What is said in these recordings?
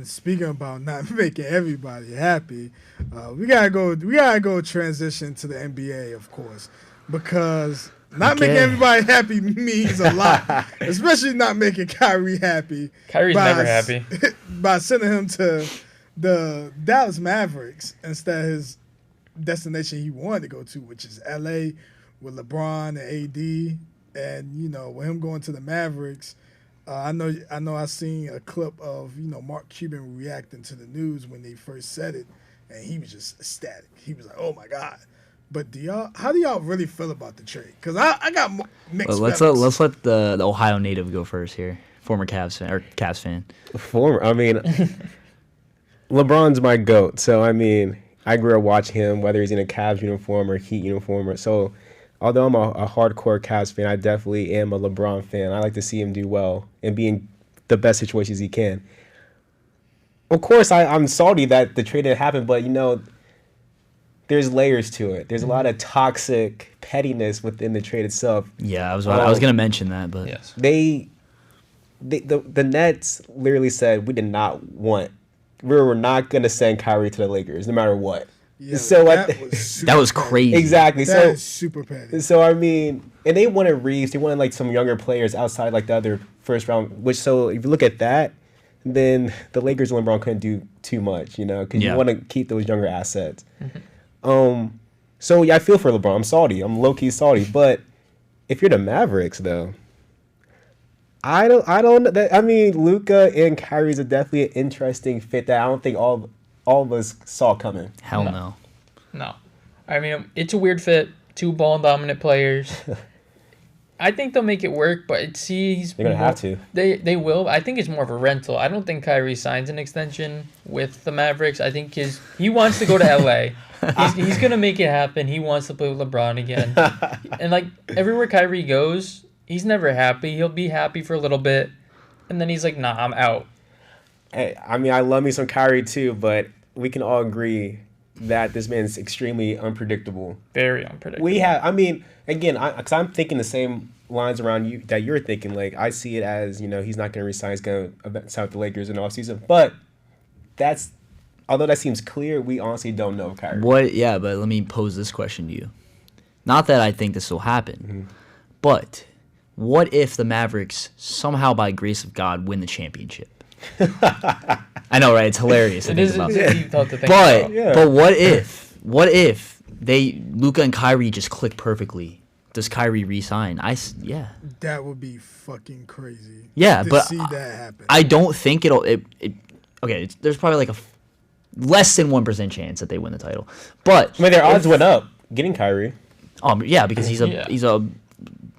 And speaking about not making everybody happy, we gotta go transition to the NBA, of course, because not making everybody happy means a lot, especially not making Kyrie happy. Kyrie's never happy. By sending him to the Dallas Mavericks instead of his destination he wanted to go to, which is LA with LeBron and AD. And with him going to the Mavericks, I know I seen a clip of Mark Cuban reacting to the news when they first said it, and he was just ecstatic. He was like, "Oh my God." But how do y'all really feel about the trade? Because I got mixed feelings. Let's let the Ohio native go first here. Former Cavs fan. I mean, LeBron's my GOAT. So, I mean, I grew up watching him, whether he's in a Cavs uniform or Heat uniform. So, although I'm a hardcore Cavs fan, I definitely am a LeBron fan. I like to see him do well and be in the best situations he can. Of course, I'm salty that the trade didn't happen, but, there's layers to it. There's a lot of toxic pettiness within the trade itself. Yeah, I was going to mention that, but yes. The Nets literally said we were not going to send Kyrie to the Lakers no matter what. Yeah, so that was crazy. Exactly. That is super petty. So I mean, and they wanted Reeves. They wanted like some younger players outside like the other first round. So if you look at that, then the Lakers and LeBron couldn't do too much, because you want to keep those younger assets. Mm-hmm. So yeah, I feel for LeBron. I'm salty. I'm low key salty. But if you're the Mavericks, though, I don't. I mean, Luka and Kyrie is definitely an interesting fit that I don't think all of us saw coming. Hell no. No. I mean, it's a weird fit. Two ball-dominant players. I think they'll make it work, but they're going to have to. They will. I think it's more of a rental. I don't think Kyrie signs an extension with the Mavericks. I think he wants to go to L.A. He's going to make it happen. He wants to play with LeBron again. And, everywhere Kyrie goes, he's never happy. He'll be happy for a little bit, and then he's like, nah, I'm out. Hey, I mean, I love me some Kyrie too, but we can all agree that this man's extremely unpredictable. Very unpredictable. Again, because I'm thinking the same lines around you that you're thinking. Like, I see it as, he's not going to resign. He's going to sign with the Lakers in the offseason. But although that seems clear, we honestly don't know Kyrie. Yeah, but let me pose this question to you. Not that I think this will happen, but what if the Mavericks somehow, by grace of God, win the championship? I know, right? It's hilarious. It is deep to think about. Yeah. But what if Luka and Kyrie just click perfectly? Does Kyrie re-sign? Yeah. That would be fucking crazy. Yeah, but see that happen. I don't think it'll. Okay, there's probably like a less than 1% chance that they win the title. But their odds went up getting Kyrie. Yeah, because he's a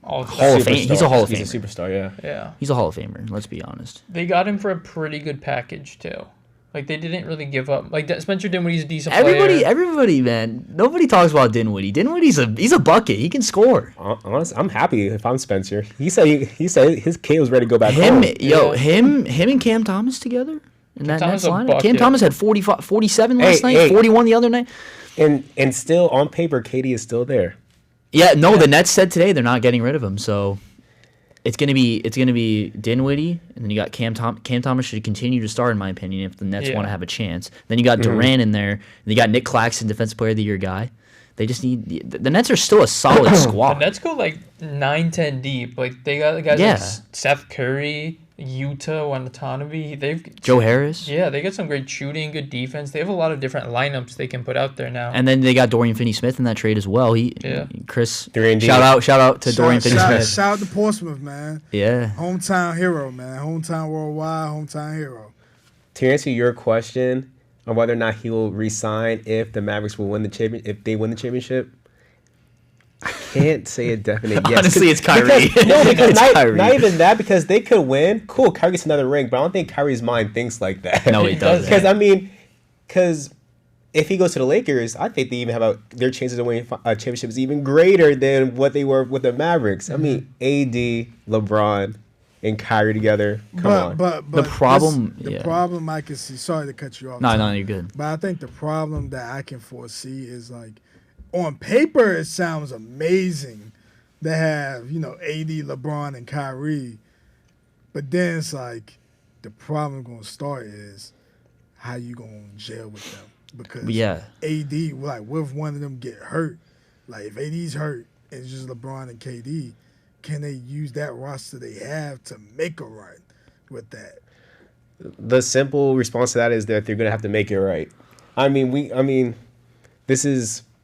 Hall of Fame. He's a Hall of Famer. He's a superstar, yeah. Yeah. He's a Hall of Famer, let's be honest. They got him for a pretty good package, too. They didn't really give up. Spencer Dinwiddie's a decent player. Everybody, man. Nobody talks about Dinwiddie. Dinwiddie's he's a bucket. He can score. Honestly, I'm happy if I'm Spencer. He said his kid was ready to go back home. Him and Cam Thomas together in that Nets lineup. Cam Thomas had 47 last night, 41 the other night. And still, on paper, KD is still there. Yeah, no, the Nets said today they're not getting rid of him, so it's gonna be Dinwiddie, and then you got Cam Thomas should continue to start in my opinion if the Nets want to have a chance. Then you got Durant in there, and you got Nick Claxton, Defensive Player of the Year guy. They just need the Nets are still a solid squad. The Nets go 9-10 deep. They got guys like Seth Curry, Yuta Watanabe. They've Joe Harris. Yeah, they got some great shooting, good defense. They have a lot of different lineups they can put out there now. And then they got Dorian Finney-Smith in that trade as well. Chris, shout out to Dorian Finney-Smith. Shout out to Portsmouth, man. Yeah. Hometown hero, man. Hometown worldwide, hometown hero. To answer your question on whether or not he will resign if the Mavericks will win the if they win the championship, I can't say a definite yes. Honestly, it's Kyrie. Because not even that, because they could win. Cool, Kyrie gets another ring, but I don't think Kyrie's mind thinks like that. No, he doesn't. Because if he goes to the Lakers, I think they even have their chances of winning a championship is even greater than what they were with the Mavericks. I mean, AD, LeBron, and Kyrie together. Come on. But the problem, the problem I can see. Sorry to cut you off. No, you're good. But I think the problem that I can foresee is on paper, it sounds amazing to have, AD, LeBron, and Kyrie. But then it's the problem going to start is how you gonna gel with them because Yeah. AD, like, what if one of them get hurt? Like, if AD's hurt and it's just LeBron and KD, can they use that roster they have to make a run with that? The simple response to that is that they're gonna have to make it right.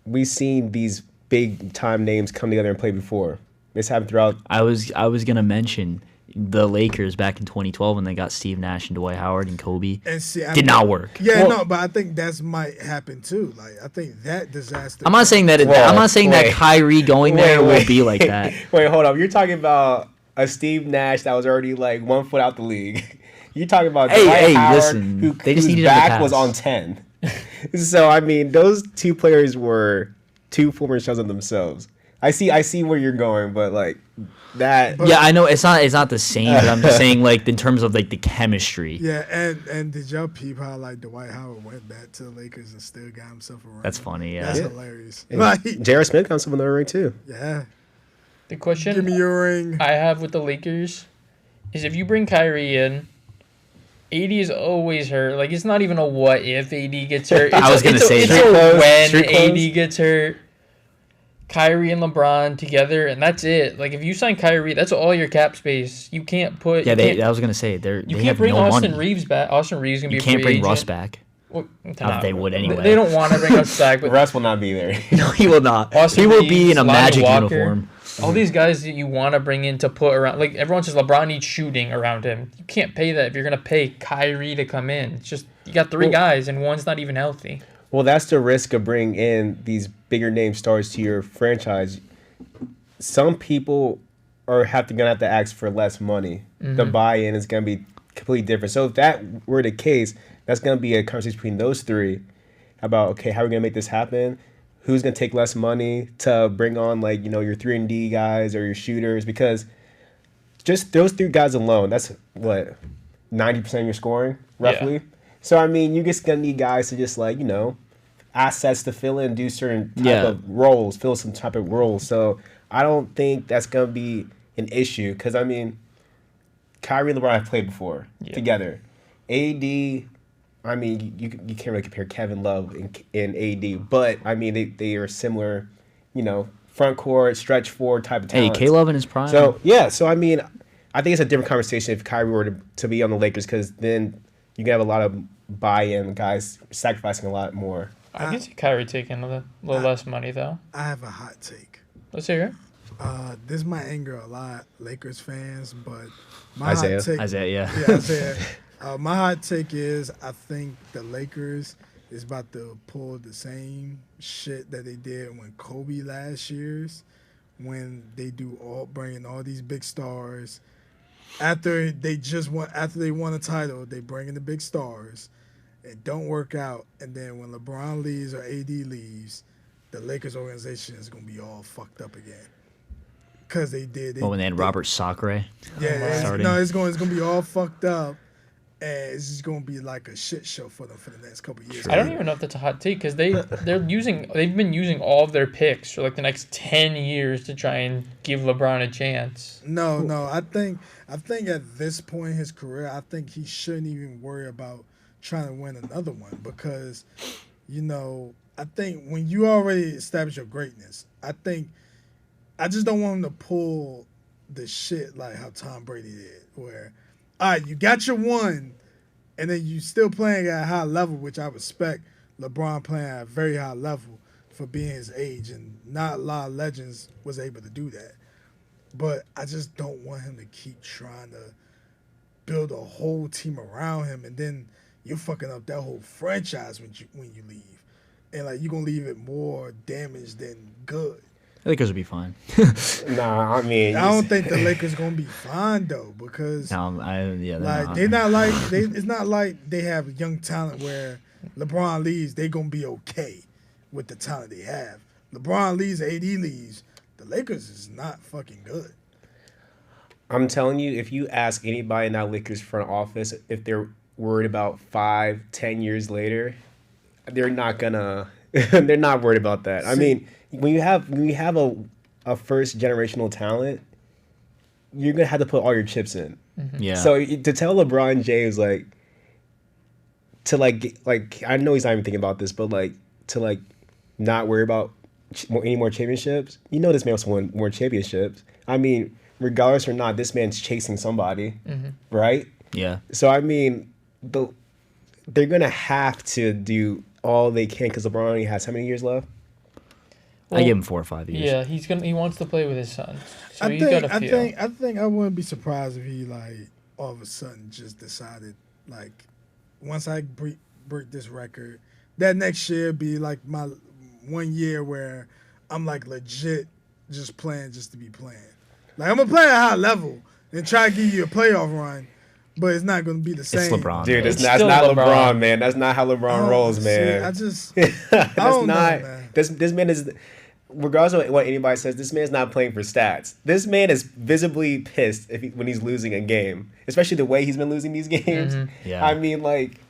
We've seen these big time names come together and play before. This happened throughout. I was gonna mention the Lakers back in 2012 when they got Steve Nash and Dwight Howard and Kobe. And see, Did not work. Yeah, Well- no, but I think that might happen too. Like, I think that disaster. I'm not saying that. I'm not saying that Kyrie going there will be like that. Wait, hold up. You're talking about a Steve Nash that was already like 1 foot out the league. You're talking about Dwight Howard, listen, they just whose needed him to back was pass. on 10. So I mean, those two players were two former shells of themselves. I see where you're going, but like that. Yeah, I know it's not the same, but I'm just saying like in terms of like the chemistry. Yeah, and did y'all peep how like Dwight Howard went back to the Lakers and still got himself a ring? That's funny. Yeah. That's Yeah. hilarious. And Like, J.R. Smith got himself another ring too. yeah, The question give me your ring. I have with the Lakers is if you bring Kyrie in, AD is always hurt. Like, it's not even a what if AD gets hurt. It's I was gonna say it's that. a when Street clothes. AD gets hurt. Kyrie and LeBron together, and that's it. Like, if you sign Kyrie, that's all your cap space. You can't put. Yeah, you can't, I was gonna say you they can't have bring no Austin money. Reeves back. Austin Reeves gonna You be a can't free bring Russ agent. back. Well, They would anyway. They don't want to bring us back, but Russ will not be there. No, he will not. Austin He will be Reeves, in a Lonnie Magic Walker. uniform. all these guys that you want to bring in to put around, like everyone says LeBron needs shooting around him. You can't pay that if you're going to pay Kyrie to come in. It's just, you got three guys and one's not even healthy. Well, that's the risk of bringing in these bigger name stars to your franchise. Some people are gonna have to ask for less money. The buy-in is gonna be completely different. So if that were the case, that's gonna be a conversation between those three about, okay, how are we gonna make this happen? Who's gonna take less money to bring on, like, you know, your 3-and-D guys or your shooters? Because just those three guys alone, that's what, 90% of your scoring, roughly. Yeah. So I mean, you just gonna need guys to just, like, you know, assets to fill in, do certain type of roles, fill some type of roles. So I don't think that's gonna be an issue, because I mean, Kyrie and LeBron have played before together. AD, I mean, you can't really compare Kevin Love and AD, but I mean, they are similar, you know, front court, stretch forward type of talent. Hey, K-Love in his prime. So yeah, so I mean, I think it's a different conversation if Kyrie were to be on the Lakers, because then you can have a lot of buy-in, guys sacrificing a lot more. I can see Kyrie taking a little less money, though. I have a hot take. Let's hear it. This might anger a lot Lakers fans, but my Isaiah. hot take, Isaiah, yeah. yeah, Isaiah. My hot take is I think the Lakers is about to pull the same shit that they did when Kobe last year's, when they bringing all these big stars. After they won a title, they bring in the big stars. It don't work out, and then when LeBron leaves or AD leaves, the Lakers organization is gonna be all fucked up again. Cause they did. When they had Robert Sacre. Starting. It's gonna be all fucked up, and it's just gonna be like a shit show for them for the next couple of years. I don't even know if that's a hot take because they've been using all of their picks for like the next 10 years to try and give LeBron a chance. No. I think at this point in his career, I think he shouldn't even worry about trying to win another one, because, you know, I think when you already establish your greatness, I just don't want him to pull the shit like how Tom Brady did, where, all right, you got your one, and then you still playing at a high level, which I respect LeBron playing at a very high level for being his age, and not a lot of legends was able to do that. But I just don't want him to keep trying to build a whole team around him, and then you're fucking up that whole franchise when you leave. And, like, you're going to leave it more damaged than good. The Lakers will be fine. Nah, I mean, I don't think the Lakers going to be fine, though, because They're it's not like they have young talent where LeBron leaves, they're going to be okay with the talent they have. LeBron leaves, AD leaves, the Lakers is not fucking good. I'm telling you, if you ask anybody in that Lakers front office if they're worried about 5-10 years later, they're not gonna. They're not worried about that. I mean, when you have a first generational talent, you're gonna have to put all your chips in. Yeah. So to tell LeBron James, like, to like I know he's not even thinking about this, but like to like not worry about any more championships. You know, this man wants to win more championships. I mean, regardless or not, this man's chasing somebody, right? Yeah. So I mean, they're gonna have to do all they can because LeBron only has how many years left? I give him 4 or 5 years. Yeah, he wants to play with his son. So I he's got a think feel. I wouldn't be surprised if he like all of a sudden just decided like once I break this record, that next year be like my 1 year where I'm like legit just playing just to be playing. Like I'm gonna play at a high level and try to give you a playoff run, but it's not gonna be the same. It's LeBron. Dude, It's that's still not LeBron. LeBron, Man. That's not how LeBron rolls, man. See, that's don't know, not. man. This man is. Regardless of what anybody says, this man's not playing for stats. This man is visibly pissed when he's losing a game, especially the way he's been losing these games. Yeah. I mean, like,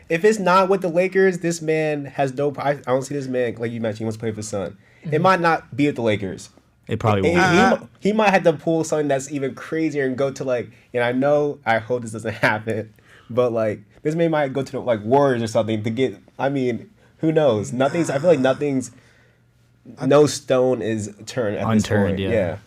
if it's not with the Lakers, this man has no. I don't see this man, like you mentioned, he wants to play for his son. It might not be with the Lakers. It probably And won't. he might have to pull something that's even crazier and go to like, and I hope this doesn't happen, but like this man might go to the, like Warriors or something to get. I mean, who knows? I feel like nothing's. No stone is turned at this Unturned, point. yeah.